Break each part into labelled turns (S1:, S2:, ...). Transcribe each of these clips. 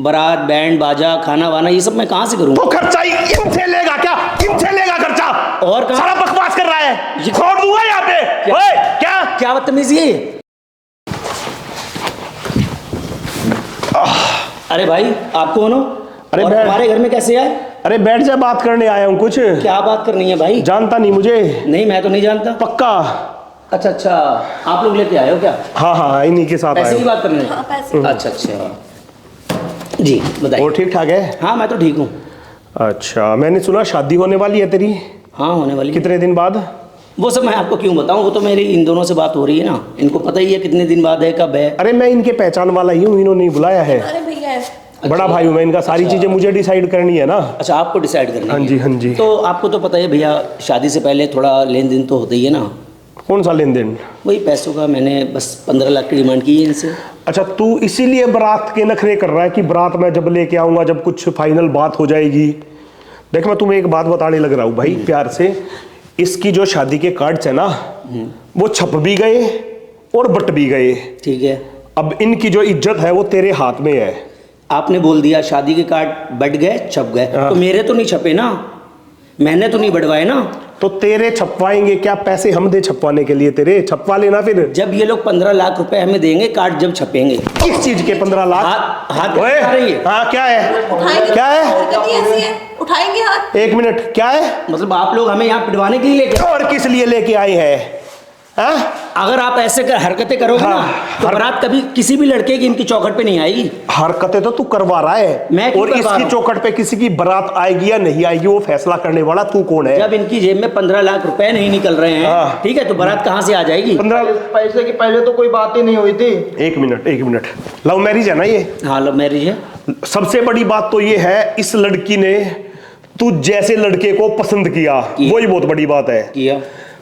S1: बारात बैंड बाजा खाना वाना ये सब मैं कहाँ से करूँगा?
S2: तो खर्चा ही इनसे लेगा क्या? इनसे लेगा खर्चा?
S1: और कहाँ?
S2: सारा बकवास कर रहा है,
S1: ये-
S2: छोड़ दूंगा यहाँ पे।
S1: क्या?
S2: ओए, क्या
S1: क्या बदतमीजी है ये? अरे भाई आप कौन हो?
S2: अरे
S1: और
S2: बैठ।
S1: हमारे घर में कैसे आए?
S2: अरे बैठ जा, बात करने आया हूँ कुछ।
S1: क्या बात करनी है भाई?
S2: जानता नहीं मुझे?
S1: नहीं मैं तो नहीं जानता।
S2: पक्का?
S1: अच्छा अच्छा, आप लोग लेके आए हो क्या?
S2: हाँ हाँ, इन्हीं के साथ
S1: पैसे
S2: आया
S1: की
S2: हूँ।
S1: बात करनी है?
S3: हाँ, पैसे।
S1: अच्छा अच्छा जी बताइए।
S2: और ठीक ठाक है?
S1: हाँ मैं तो ठीक हूँ।
S2: अच्छा, मैंने सुना शादी होने वाली है तेरी,
S1: हाँ होने वाली है।
S2: कितने दिन बाद?
S1: वो सब मैं आपको क्यों बताऊँ, वो तो मेरी इन दोनों से बात हो रही है ना, इनको पता ही है कितने दिन बाद है, कब है।
S2: अरे मैं इनके पहचान वाला ही हूँ, इन्होंने ही बुलाया है।
S3: अरे भैया है।
S2: बड़ा भाई हूँ मैं इनका, सारी चीजें मुझे डिसाइड करनी है ना।
S1: अच्छा आपको डिसाइड करना
S2: हाँ
S1: है?
S2: जी हाँ जी।
S1: तो आपको तो पता है भैया, शादी से पहले थोड़ा लेन देन तो होता ही है ना।
S2: कौन सा लेन देन?
S1: वही पैसों का, मैंने बस 15 लाख की डिमांड की है इनसे।
S2: अच्छा, तू इसीलिए बारात के नखरे कर रहा है कि बारात मैं जब लेके आऊंगा, जब कुछ फाइनल बात हो जाएगी। देख मैं तुम्हें एक बात बताने लग रहा हूँ भाई प्यार से, इसकी जो शादी के कार्ड्स है ना, वो छप भी गए और बट भी गए।
S1: ठीक है,
S2: अब इनकी जो इज्जत है वो तेरे हाथ में है।
S1: आपने बोल दिया शादी के कार्ड बट गए छप गए,
S2: हाँ।
S1: तो मेरे तो नहीं छपे ना, मैंने तो नहीं बढ़वाए ना।
S2: तो तेरे छपवाएंगे क्या? पैसे हम दे छपवाने के लिए, तेरे छपवा लेना फिर।
S1: जब ये लोग 15 लाख रुपए हमें देंगे कार्ड जब छपेंगे।
S2: किस चीज के 15 लाख?
S1: हाथ
S2: ओए,
S1: आ रही है।
S2: हाँ क्या है?
S3: उठाएंगे?
S2: क्या है?
S3: हरकत ही ऐसी है, उठाएंगे हाथ।
S2: एक मिनट, क्या है?
S1: मतलब आप लोग हमें यहाँ पिटवाने के लिए लेके आए?
S2: और किस लिए लेके आए हैं? हाँ?
S1: अगर आप ऐसे हरकतें करोगे
S2: हाँ,
S1: ना, तो बारात कभी किसी भी लड़के की इनकी चौखट पे नहीं आएगी।
S2: हरकतें तो तू करवा रहा है,
S1: मैं क्यों
S2: और
S1: करवा रहा
S2: इसकी
S1: हूं?
S2: चौखट पे किसी की बारात आएगी या नहीं आएगी वो फैसला करने वाला तू कौन है?
S1: जब इनकी जेब में 15 लाख रुपए नहीं निकल रहे हैं,
S2: हाँ।
S1: ठीक है, तो बारात कहाँ से आ जाएगी?
S2: 15।
S4: पैसे की पहले तो कोई बात ही नहीं हुई थी।
S2: एक मिनट एक मिनट, लव मैरिज है ना ये?
S1: हाँ लव मैरिज है।
S2: सबसे बड़ी बात तो ये है, इस लड़की ने तू जैसे लड़के को पसंद किया, वही बहुत बड़ी बात है।
S1: किया।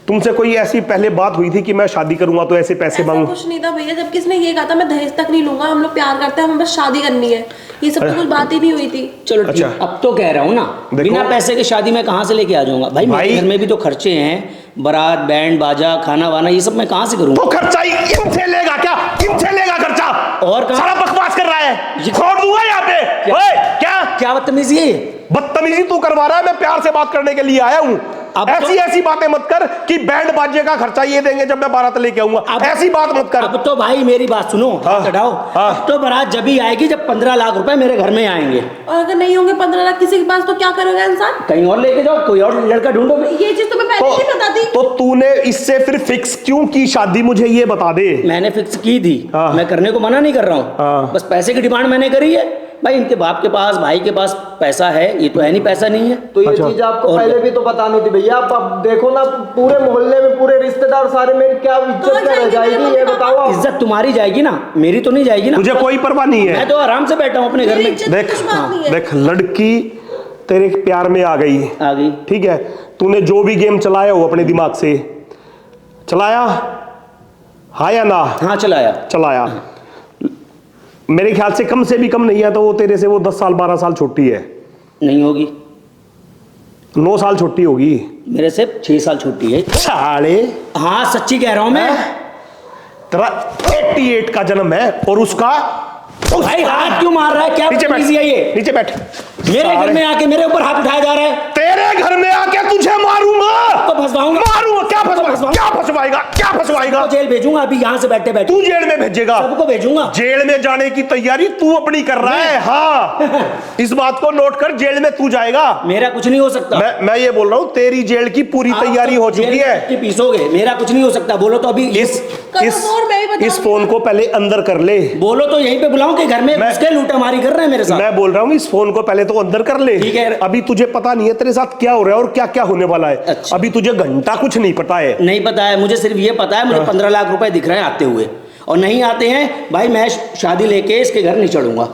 S2: तुमसे कोई ऐसी पहले बात हुई थी कि मैं शादी करूंगा तो ऐसे पैसे
S3: ऐसा
S2: मांगू?
S3: कुछ नहीं था भैया, जब किसने ये कहा था मैं दहेज तक नहीं लूंगा, हम लोग प्यार करते हैं, हमें बस शादी करनी है, ये सब तो कुछ बात ही नहीं हुई थी।
S1: चलो ठीक,
S2: अच्छा।
S1: अब तो कह रहा हूँ ना,
S2: देखो।
S1: बिना पैसे के शादी में कहाँ से लेके आ जाऊंगा भाई? मेरे घर में भी तो खर्चे हैं, बारात बैंड बाजा खाना वाना ये सब मैं कहाँ से करूँगा?
S2: तो खर्चा ही इनसे लेगा क्या? इनसे लेगा खर्चा?
S1: और कहाँ?
S2: सारा बकवास कर रहा है,
S1: ये-
S2: छोड़ दूंगा यहाँ पे।
S1: क्या?
S2: ओए, क्या
S1: क्या बदतमीजी है ये?
S2: बदतमीजी तू करवा रहा है? मैं प्यार से बात करने के लिए आया हूँ।
S1: अब
S2: ऐसी
S1: तो-
S2: ऐसी बातें मत कर कि बैंड बाजे का खर्चा ये देंगे जब मैं बारात लेके आऊंगा,
S1: अब-
S2: ऐसी बात मत कर।
S1: अब तो भाई मेरी बात सुनो,
S2: हाँ,
S1: हटाओ।
S2: हाँ।
S1: अब तो बारात जब ही आएगी जब 15 लाख रुपए मेरे घर में आएंगे।
S3: और अगर नहीं होंगे 15 लाख किसी के पास तो क्या करेगा इंसान?
S1: कहीं और लेके जाओ, कोई और लड़का ढूंढो।
S3: ये चीज तुम्हें पहले नहीं पता थी?
S2: तो तूने इससे फिर फिक्स क्यों की शादी, मुझे ये बता दे।
S1: मैंने फिक्स की थी,
S2: हाँ।
S1: मैं करने को मना नहीं कर रहा हूँ,
S2: हाँ।
S1: बस पैसे की डिमांड मैंने करी है। भाई इनके बाप के पास भाई के पास पैसा है, ये तो है नहीं पैसा नहीं है।
S4: तो ये
S2: अच्छा।
S4: चीज आपको
S1: और
S4: पहले
S1: क्या?
S4: भी तो बतानी थी भैया। अब देखो ना, पूरे मोहल्ले में पूरे रिश्तेदार सारे, मेरी क्या इज्जत
S3: कहाँ
S4: क्या रह
S3: जाएंगे मेरे
S4: जाएगी ये
S3: मम्मी
S4: बताओ आप।
S1: इज्जत तुम्हारी जाएगी ना, मेरी तो नहीं जाएगी ना।
S2: तुझे कोई परवाह नहीं है?
S1: मैं तो आराम से बैठा हूँ अपने घर
S3: मेरी
S1: में।
S3: इज्जत
S2: देख,
S3: कुछ बात नहीं है।
S2: देख लड़की तेरे प्यार में आ गई,
S1: आ गई।
S2: ठीक है, तूने जो भी गेम चलाया हो अपने दिमाग से चलाया, हाँ या ना?
S1: हाँ चलाया।
S2: चलाया। मेरे ख्याल से कम से भी कम नहीं है तो वो तेरे से वो 10 साल 12 साल छोटी है।
S1: नहीं होगी,
S2: 9 साल छोटी होगी।
S1: मेरे से 6 साल छोटी है।
S2: साले,
S1: हाँ सच्ची कह रहा हूँ मैं।
S2: तेरा 88 का जन्म है और उसका
S1: भाई हाथ क्यों मार रहा है? क्या
S2: नीचे बैठ,
S1: बदतमीजी है ये?
S2: नीचे बैठ।
S1: मेरे घर में आके मेरे ऊपर हाथ उठाया जा रहा है।
S2: तेरे घर में आके तुझे मारूंगा।
S1: तो फंसवाऊंगा।
S2: मारूंगा? क्या फंसवाएगा? क्या फंसवाएगा? क्या फंसवाएगा?
S1: तो जेल भेजूंगा अभी, यहाँ से बैठे बैठे
S2: तू जेल में भेजेगा?
S1: सबको भेजूंगा।
S2: जेल में जाने की तैयारी तू अपनी कर रहा है? हाँ, इस बात को नोट कर, जेल में तू जाएगा।
S1: मेरा कुछ नहीं हो सकता।
S2: मैं ये बोल रहा हूँ, तेरी जेल की पूरी
S1: आप
S2: तैयारी
S1: तो
S2: हो
S1: जेल
S2: चुकी
S1: में
S2: है।
S1: बैठ के पीसोगे, मेरा कुछ नहीं हो सकता। बोलो तो अभी
S2: इस
S3: और मैं भी बता
S2: इस
S3: दूं।
S2: फोन को पहले अंदर कर ले।
S1: बोलो तो यहीं पे बुलाऊं कि घर में
S2: मैं-
S1: उसके लूटामारी कर रहे हैं मेरे साथ?
S2: मैं बोल रहा हूँ इस फोन को पहले तो अंदर कर ले।
S1: ठीक है।
S2: अभी तुझे पता नहीं है तेरे साथ क्या हो रहा है और क्या क्या होने वाला है।
S1: अच्छा।
S2: अभी तुझे घंटा कुछ नहीं पता है।
S1: नहीं पता है मुझे, सिर्फ ये पता है मुझे 15 लाख रुपए दिख रहे हैं आते हुए, और नहीं आते हैं भाई मैं शादी लेके इसके घर नहीं चढ़ूंगा।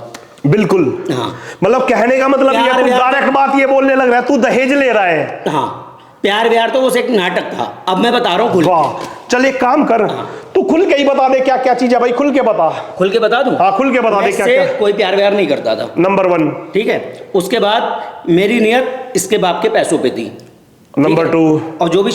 S2: बिल्कुल।
S1: हाँ।
S2: मतलब कहने का मतलब ये
S1: प्यार
S2: तू
S1: व्यार-
S2: डायरेक्ट बात ये बोलने लग रहा है, तू दहेज ले रहा है।
S1: हाँ, प्यार व्यार तो वो एक नाटक था, अब मैं बता रहा हूँ खुल।
S2: वाह, चल एक काम कर, तू खुल के ही बता दे क्या क्या चीज है भाई, खुल के बता।
S1: खुल के बता दूं?
S2: हाँ, खुल के बता दे क्या
S1: इससे
S2: क्या।
S1: कोई प्यार व्यार नहीं करता था,
S2: नंबर 1।
S1: ठीक है। उसके बाद मेरी नियत इसके बाप के पैसों पे थी,
S2: नंबर 2।
S1: और जो भी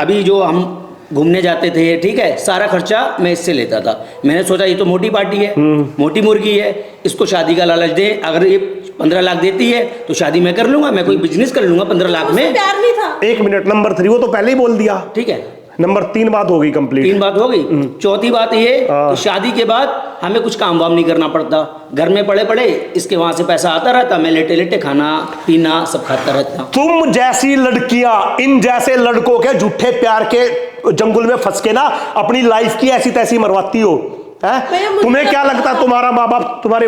S1: अभी जो हम घूमने जाते थे, ठीक है, सारा खर्चा मैं इससे लेता था। मैंने सोचा ये तो मोटी पार्टी है, मोटी मुर्गी है, इसको शादी का लालच दे, अगर ये 15 लाख देती है तो शादी मैं कर लूंगा, मैं कोई बिजनेस कर लूंगा 15 लाख
S3: उसमें
S1: में।
S3: प्यार नहीं था।
S2: एक मिनट, नंबर 3 वो तो पहले ही बोल दिया।
S1: ठीक है,
S2: नंबर 3 बात हो गई कंप्लीट।
S1: 3 बात हो गई। चौथी बात ये कि शादी के बाद हमें कुछ काम वाम नहीं करना पड़ता, घर में पड़े पड़े इसके वहां से पैसा आता रहता, मैं लेटे लेटे खाना पीना सब खाता रहता।
S2: तुम जैसी लड़कियां इन जैसे लड़कों के झूठे प्यार के जंगल में फंस के ना अपनी लाइफ की ऐसी तैसी मरवाती हो, हैं? तुम्हें क्या लगता है तुम्हारे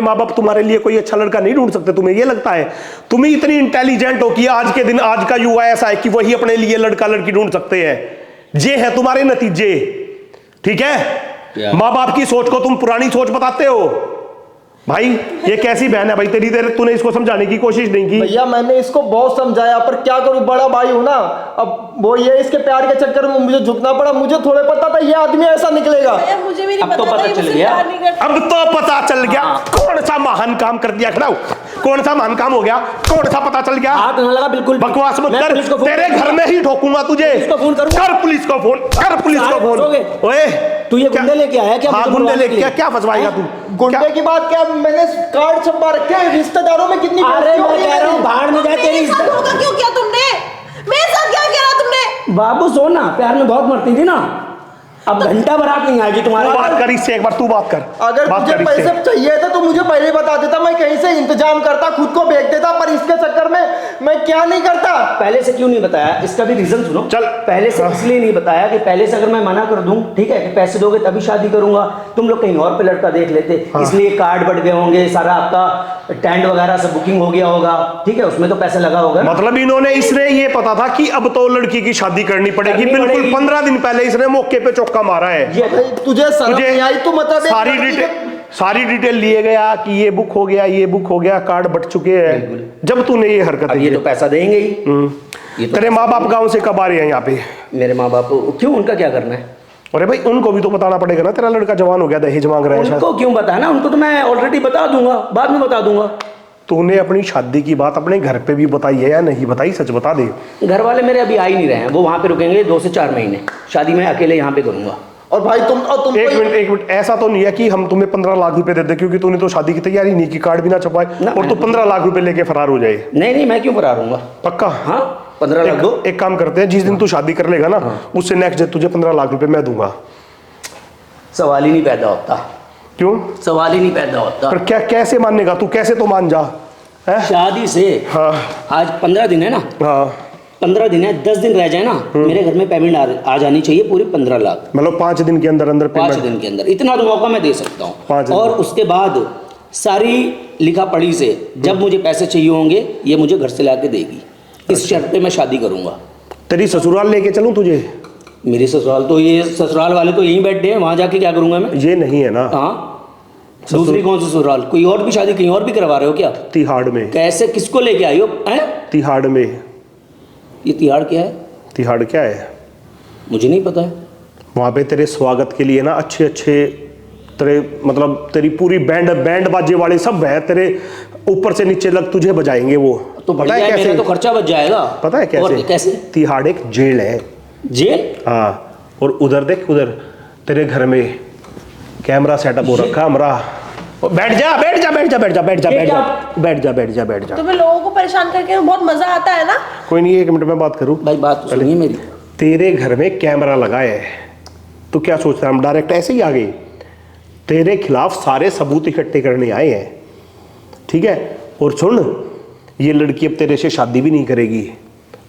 S2: माँ बाप तुम्हारे लिए कोई अच्छा लड़का नहीं ढूंढ सकते? तुम्हें ये लगता है? तुम इतनी इंटेलिजेंट हो कि आज के दिन आज का युवा ऐसा है कि वही अपने लिए लड़का लड़की ढूंढ सकते हैं। ये है तुम्हारे नतीजे, ठीक है? माँ बाप की सोच को तुम पुरानी सोच बताते हो। भाई ये कैसी बहन है भाई तेरी? तूने इसको समझाने की कोशिश नहीं की?
S4: भैया मैंने इसको बहुत समझाया, पर क्या करूं, बड़ा भाई हूं ना। अब वो ये इसके प्यार के चक्कर में मुझे झुकना पड़ा। मुझे थोड़े पता था ये आदमी ऐसा निकलेगा।
S3: भैया मुझे भी नहीं
S1: अब तो
S3: पता था
S1: पता
S3: ये
S1: चल
S3: मुझसे
S1: गया।
S3: प्यार नहीं करता।
S2: अब तो पता चल गया। कौन सा महान काम कर दिया? खड़ा हो। कौन सा महान काम हो गया? कौन सा पता चल गया?
S1: हाथ न लगा बिल्कुल।
S2: बकवास मत
S1: मैं
S2: कर,
S1: पुलिस को फोन
S2: तेरे
S1: करूंगा।
S2: घर में ही ठोकूंगा तुझे।
S1: पुलिस को फोन करूंगा।
S2: कर पुलिस को फोन, कर पुलिस को फोन।
S1: करोगे?
S2: ओए
S1: तू ये गुंडे लेके आया क्या?
S2: हाँ
S1: मुझे
S2: गुंडे
S1: बुलवाने
S2: लेके
S1: के लिए?
S2: क्या फंसवाएगा तू?
S4: गुंडे की बात क्या, मैंने कार्ड छपवा रखे हैं, रिश्तेदारों में कितनी
S1: अरे
S4: बेइज्जती
S1: मैं
S4: होती है
S1: कह रहा हूँ
S4: मेरी।
S1: बाहर में जाए तेरी
S3: मेरे साथ धोखा क्यों किया तुमने? मेरे साथ क्या किया तुमने?
S1: बाबू सोना प्यार में बहुत मरती थी ना, अब घंटा बारात नहीं आएगी तुम्हारे
S2: तू बात
S1: घर।
S2: कर इससे, एक बार तू बात कर।
S4: अगर
S2: बात
S4: मुझे
S2: कर इससे।
S4: पैसे चाहिए थे तो मुझे पहले बता देता, मैं कहीं से इंतजाम करता, खुद को भेज देता, पर इसके चक्कर में मैं क्या नहीं करता।
S1: पहले से क्यों नहीं बताया? इसका भी रीजन सुनो।
S2: चल।
S1: पहले से इसलिए नहीं बताया कि पहले से अगर मैं मना कर दूं, ठीक है, कि पैसे दोगे तभी शादी करूंगा, तुम लोग कहीं और पे लड़का देख लेते। इसलिए कार्ड बढ़ गए होंगे, सारा आपका टेंट वगैरह सब बुकिंग हो गया होगा, ठीक है, उसमें तो पैसा लगा होगा ना।
S2: मतलब इन्होंने इसने ये पता था कि अब तो लड़की की शादी करनी पड़ेगी,
S1: करनी
S2: बिल्कुल
S1: पड़ेगी।
S2: 15 दिन पहले इसने मौके पे चौका मारा है।
S1: ये
S4: भाई तुझे शर्म
S2: तुझे
S4: नहीं आई? तो मतलब
S2: सारी डिटेल लिए गया कि ये बुक हो गया, ये बुक हो गया, कार्ड बट चुके हैं। जब तूने ये हरकत
S1: अब ये तो पैसा देंगे ही। ये तो
S2: तेरे माँ बाप गांव से कब आ रहे हैं यहाँ पे?
S1: मेरे माँ बाप क्यों, उनका क्या करना है?
S2: अरे भाई उनको भी तो बताना पड़ेगा ना, तेरा लड़का जवान हो गया, दहेज मांग रहा है शायद।
S1: उनको क्यों बताना? उनको तो मैं ऑलरेडी बता दूंगा, बाद में बता दूंगा।
S2: तूने अपनी शादी की बात अपने घर पे भी बताई है या नहीं बताई? सच बता दे।
S1: घर वाले मेरे अभी आ ही नहीं रहे हैं, वो वहां पे रुकेंगे 2 से 4 महीने। शादी मैं अकेले यहाँ पे करूंगा।
S4: और भाई तुम
S2: एक मिनट, ऐसा तो नहीं है कि हम तुम्हें 15 लाख रुपए दे दे, क्योंकि तूने तो शादी की तैयारी नहीं की, कार्ड भी ना छपवाए और तू 15 लाख रुपए लेके फरार हो जाए।
S1: नहीं नहीं, मैं क्यों फरार हूँगा?
S2: पक्का?
S1: हाँ 15 लाख दो।
S2: एक काम करते हैं, जिस दिन तू शादी कर लेगा ना, उससे नेक्स्ट डे तुझे 15 लाख रुपए मैं दूंगा।
S1: सवाल ही नहीं पैदा होता।
S2: क्यों?
S1: सवाल ही नहीं पैदा होता।
S2: पर क्या कैसे मानेगा तू? कैसे तो मान जा, है?
S1: शादी से
S2: हाँ
S1: आज 15 दिन है ना,
S2: हाँ,
S1: 15 दिन है, 10 दिन रह जाए ना, मेरे घर में पेमेंट आ जानी चाहिए पूरी 15 लाख।
S2: मतलब 5 दिन के अंदर अंदर
S1: 5
S2: पेमेंट।
S1: दिन के अंदर इतना तो मौका मैं दे सकता
S2: 5 दिन।
S1: हूँ। और उसके बाद सारी लिखा पढ़ी से जब मुझे पैसे चाहिए होंगे ये मुझे घर से ला के देगी। इस शर्त पे मैं शादी करूंगा।
S2: तेरी ससुराल लेके चलूं तुझे?
S1: मेरी ससुराल तो ये ससुराल वाले तो यहीं बैठे हैं, वहां जाके क्या करूंगा मैं?
S2: ये नहीं है ना?
S1: हाँ दूसरी कौन सी ससुराल? कोई और भी शादी कहीं और भी करवा रहे हो क्या?
S2: तिहाड़ में।
S1: कैसे, किसको लेके आई हो? हैं?
S2: तिहाड़ में।
S1: ये तिहाड़ क्या है?
S2: तिहाड़ क्या है?
S1: मुझे नहीं पता है।
S2: वहाँ पे तेरे स्वागत के लिए ना अच्छे अच्छे तेरे मतलब तेरी पूरी बैंड बाजे वाले सब है, तेरे ऊपर से नीचे लग तुझे बजाएंगे वो।
S1: तो
S2: पता है
S1: मेरा तो खर्चा बच जाएगा।
S2: पता है
S1: और
S2: कैसे?
S1: कैसे?
S2: तिहाड़ एक जेल है।
S1: जेल?
S2: हाँ, और उधर देख, उधर तेरे घर में कैमरा सेटअप हो रखा हमारा। बैठ जा बैठ जा बैठ जा बैठ जा बैठ जा बैठ जा बैठ जा बैठ जा बैठ जा।
S3: तुम्हें लोगों को परेशान करके बहुत मजा आता है ना?
S2: कोई नहीं, 1 मिनट में बात करूं।
S1: भाई बात तो सुनिए मेरी।
S2: तेरे घर में कैमरा लगा है, तो क्या सोचता है हम डायरेक्ट ऐसे ही आ गए? तेरे खिलाफ सारे सबूत इकट्ठे करने आए हैं, ठीक है? और सुन, ये लड़की अब तेरे से शादी भी नहीं करेगी,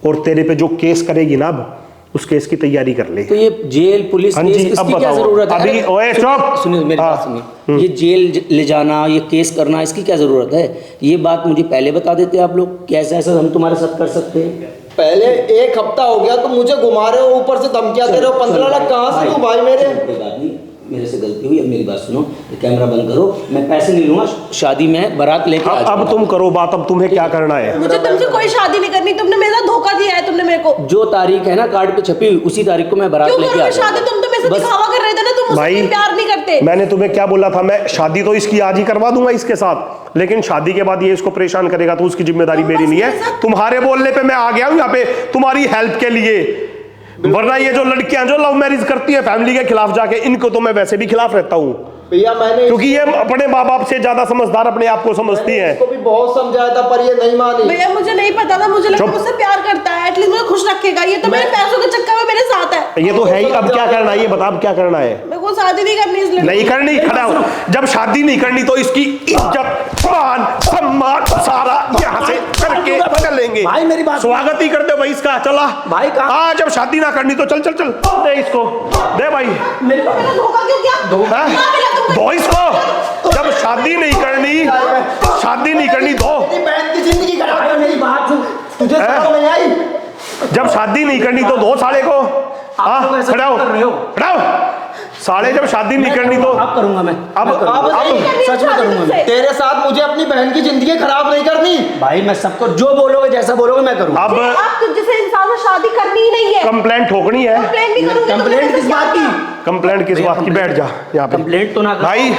S2: और तेरे पे जो केस करेगी ना, अब उस केस की तैयारी कर ले।
S1: तो ये जेल पुलिस
S2: हाँ
S1: केस,
S2: जी, अब
S1: इसकी क्या
S2: बताओ।
S1: जरूरत है?
S2: अभी
S1: अरे,
S2: ओए चुप।
S1: सुनिए मेरी
S2: हाँ।
S1: बात सुनिए। ये जेल ले जाना, ये केस करना, इसकी क्या जरूरत है? ये बात मुझे पहले बता देते आप लोग, कैसे ऐसा हम तुम्हारे साथ कर सकते हैं?
S4: पहले 1 हफ्ता हो गया तो मुझे घुमा रहे हो, ऊपर से धमकियां दे रहे हो। 15 लाख कहाँ से दूं भाई मेरे?
S1: कोई बात नहीं, मेरे से गलती हुई। अब मेरी बात सुनो, ये कैमरा बंद करो, मैं पैसे नहीं लूंगा, शादी में बारात लेके आ
S2: अब
S1: जाऊंगा।
S2: तुम करो बात, अब तुम्हें क्या करना है?
S3: मुझे तुमसे कोई शादी नहीं करनी, तुमने मेरे साथ धोखा दिया है तुमने मेरे को।
S1: जो तारीख है ना कार्ड पे छपी हुई, उसी तारीख को मैं बारात
S3: क्यों
S1: लेके आ
S3: करोगे शादी?
S1: जाऊंगा।
S3: तुम तो मेरे से
S1: बस।
S3: दिखावा कर रहे थे ना, तुम मुझसे
S2: भाई,
S3: कोई प्यार नहीं करते।
S2: मैंने तुम्हें क्या बोला था? मैं शादी तो इसकी आज ही करवा दूंगा इसके साथ, लेकिन शादी के बाद ये इसको परेशान करेगा तो उसकी जिम्मेदारी
S3: तो
S2: मेरी
S3: बस
S2: नहीं
S3: मेरे
S2: है।
S3: साथ-
S2: तुम्हारे बोलने पे मैं आ गया हूं यहाँ पे तुम्हारी हेल्प के लिए। वरना ये जो लड़कियां जो लव मैरिज करती है फैमिली के खिलाफ जाके, इनको तो मैं वैसे भी खिलाफ रहता हूँ,
S4: भैया मैंने
S2: क्योंकि ये अपने माँ बाप से ज्यादा समझदार अपने आप को समझती है।
S4: इसको भी बहुत समझाया था पर ये नहीं मानी।
S3: भैया मुझे नहीं पता था, मुझे लगा
S2: चुप।
S3: मुझसे प्यार करता है, एटलीस्ट मुझे खुश रखेगा। ये तो मेरे पैसों के चक्कर में मेरे साथ है।
S2: ये तो है ही। अब क्या करना है ये बता, अब क्या करना है?
S3: मेरे को शादी नहीं करनी इस लड़के
S2: नहीं करनी, खड़ा हो। जब शादी नहीं करनी तो इसकी इज्जत मान सम्मान सारा यहाँ से करके चलेंगे।
S1: भाई मेरी बात,
S2: स्वागत ही कर दे भाई इसका। चला
S1: भाई कहाँ?
S2: हाँ, जब शादी ना करनी तो चल चल चल दे इसको, दे भाई।
S1: मेरे को
S3: मेरा धोखा क्यों किया?
S2: हैं?
S3: ना मिला तुमको।
S2: दो इसको। जब शादी नहीं करनी, शादी नहीं करनी दो।
S4: मेरी बहन की जिंदगी खराब
S1: भाई
S4: कर
S1: मेरी बात सुन,
S4: तुझे समझ नहीं आई?
S2: जब शादी नहीं करनी तो दो साले को।
S1: आप लोग ऐसा
S2: खड़ा हो,
S1: कर रहे हो।
S2: खड़ा हो। साले जब शादी नहीं करनी तो
S1: अब करूंगा मैं,
S2: अब
S1: मैं करूंगा।
S4: अब
S3: नहीं करनी
S1: सच में
S3: शादी
S1: करूंगा मैं।
S3: तुझसे।
S4: तेरे साथ मुझे अपनी बहन की जिंदगी खराब नहीं करनी।
S1: भाई मैं सबको जो बोलोगे जैसा बोलोगे मैं करूंगा।
S2: अब
S3: आप जिस इंसान से शादी करनी ही नहीं है,
S2: कंप्लेंट ठोकनी है।
S3: कंप्लेन भी करूंगी तो
S1: कंप्लेंट
S3: मेरे
S1: किस
S3: से
S1: बात
S3: क्या?
S1: की?
S2: कंप्लेंट किस बात की? बैठ जा यहाँ पे।
S1: कंप्लेंट तो ना करो।
S2: भाई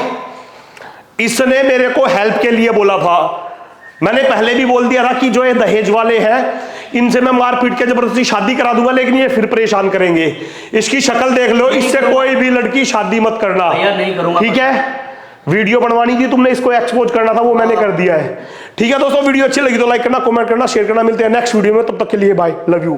S2: इसने मेरे को हेल्प के लिए बोला था। मैंने पहले भी बोल दिया था कि जो ये दहेज वाले हैं इनसे मैं मार पीट के जबरदस्ती शादी करा दूंगा, लेकिन ये फिर परेशान करेंगे। इसकी शक्ल देख लो, इससे कोई भी लड़की शादी मत करना,
S1: भैया नहीं करूंगा।
S2: ठीक है? वीडियो बनवानी थी तुमने, इसको एक्सपोज करना था, वो मैंने कर दिया है। ठीक है दोस्तों, वीडियो अच्छी लगी तो लाइक करना, कमेंट करना, शेयर करना। मिलते हैं नेक्स्ट वीडियो में, तब तक के लिए बाय, लव यू।